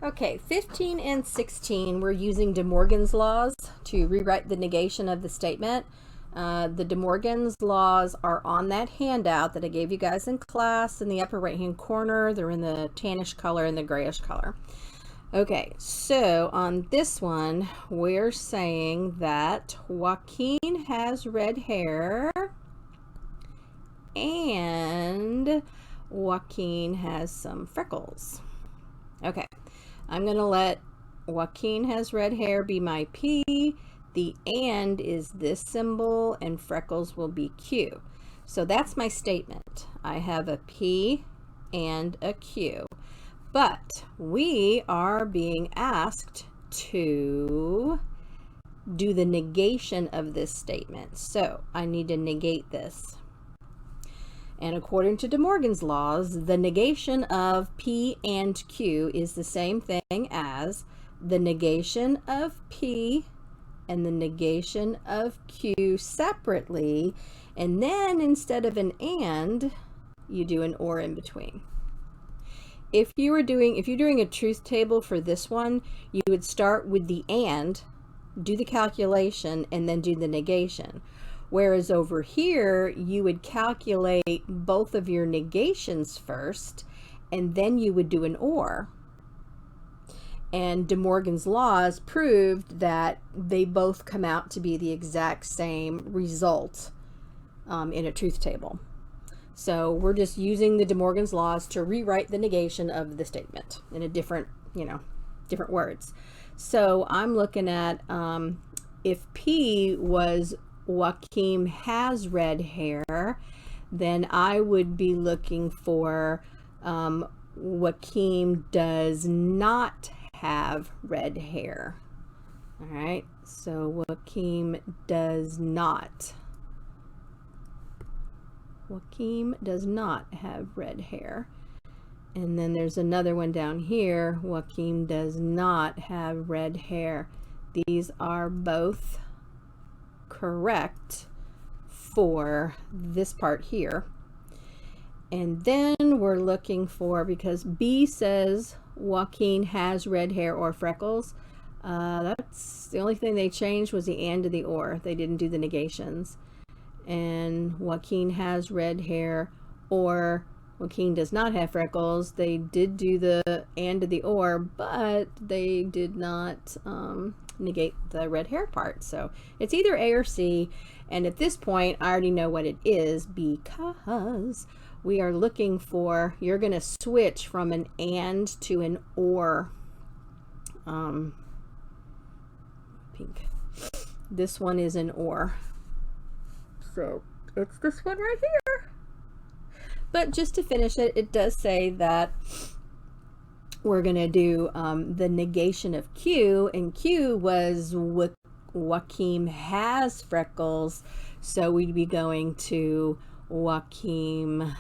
Okay, 15 and 16, we're using De Morgan's laws to rewrite the negation of the statement. The De Morgan's laws are on that handout that I gave you guys in class in the upper right hand corner. They're in the tannish color and the grayish color. Okay, so on this one, we're saying that Joaquin has red hair and Joaquin has some freckles. Okay, I'm going to let Joaquin has red hair be my P. The and is this symbol and freckles will be Q. So that's my statement. I have a P and a Q. But we are being asked to do the negation of this statement. So I need to negate this. And according to De Morgan's laws, the negation of P and Q is the same thing as the negation of P and the negation of Q separately. And then instead of an and, you do an or in between. If you're doing a truth table for this one, you would start with the and, do the calculation, and then do the negation. Whereas over here, you would calculate both of your negations first, and then you would do an or. And De Morgan's laws proved that they both come out to be the exact same result in a truth table. So we're just using the De Morgan's laws to rewrite the negation of the statement in a different, different words. So I'm looking at if P was Joaquin has red hair, then I would be looking for Joaquin does not have red hair. All right, so Joaquin does not. Joaquin does not have red hair. And then there's another one down here. Joaquin does not have red hair. These are both correct for this part here. And then we're looking for, because B says Joaquin has red hair or freckles, that's the only thing they changed was the and to the or. They didn't do the negations. And Joaquin has red hair or Joaquin does not have freckles. They did do the and to the or, but they did not negate the red hair part. So it's either A or C. And at this point, I already know what it is because we are looking for, you're going to switch from an and to an or. Pink. This one is an or. So it's this one right here. But just to finish it, it does say that we're going to do the negation of Q, and Q was Joaquin has freckles, so we'd be going to Joaquin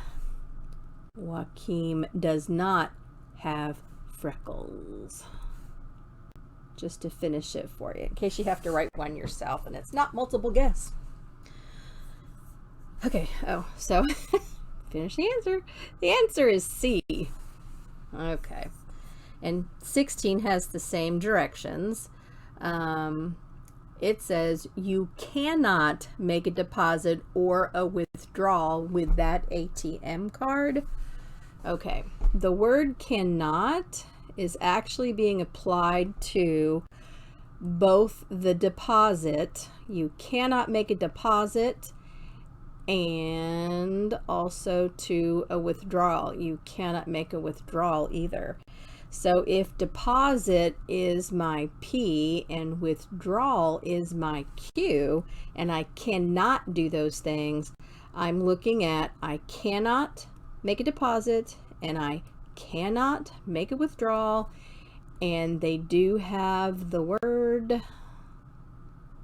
does not have freckles. Just to finish it for you, in case you have to write one yourself and it's not multiple guess. Okay, so finish the answer. The answer is C. Okay. And 16 has the same directions. It says you cannot make a deposit or a withdrawal with that ATM card. Okay, the word cannot is actually being applied to both the deposit. You cannot make a deposit, and also to a withdrawal. You cannot make a withdrawal either. So if deposit is my P and withdrawal is my Q, and I cannot do those things, I'm looking at I cannot make a deposit and I cannot make a withdrawal, and they do have the word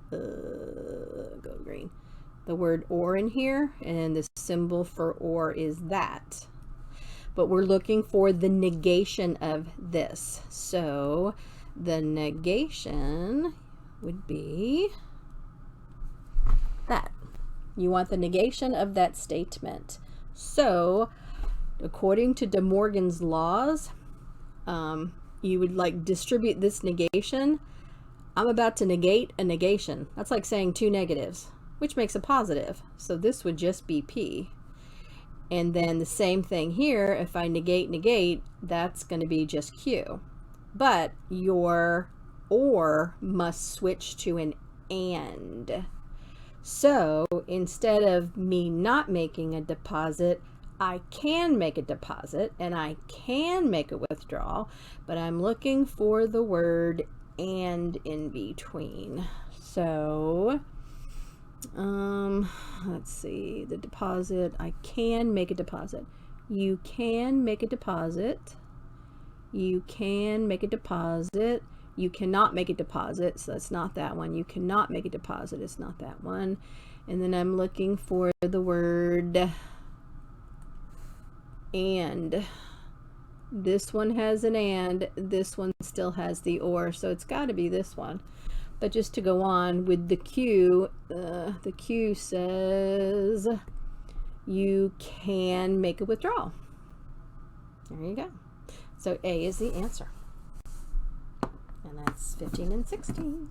go green, the word or in here, and the symbol for or is that. But we're looking for the negation of this. So the negation would be that. You want the negation of that statement. So according to De Morgan's laws, you would like distribute this negation. I'm about to negate a negation. That's like saying two negatives, which makes a positive. So this would just be P. And then the same thing here, if I negate, that's going to be just Q. But your OR must switch to an AND. So instead of me not making a deposit, I can make a deposit and I can make a withdrawal, but I'm looking for the word AND in between. So let's see, the deposit, I can make a deposit. You can make a deposit. You can make a deposit. You cannot make a deposit, so that's not that one. You cannot make a deposit, it's not that one. And then I'm looking for the word AND. This one has an AND, this one still has the OR, so it's got to be this one. But just to go on with the Q says you can make a withdrawal. There you go. So A is the answer. And that's 15 and 16.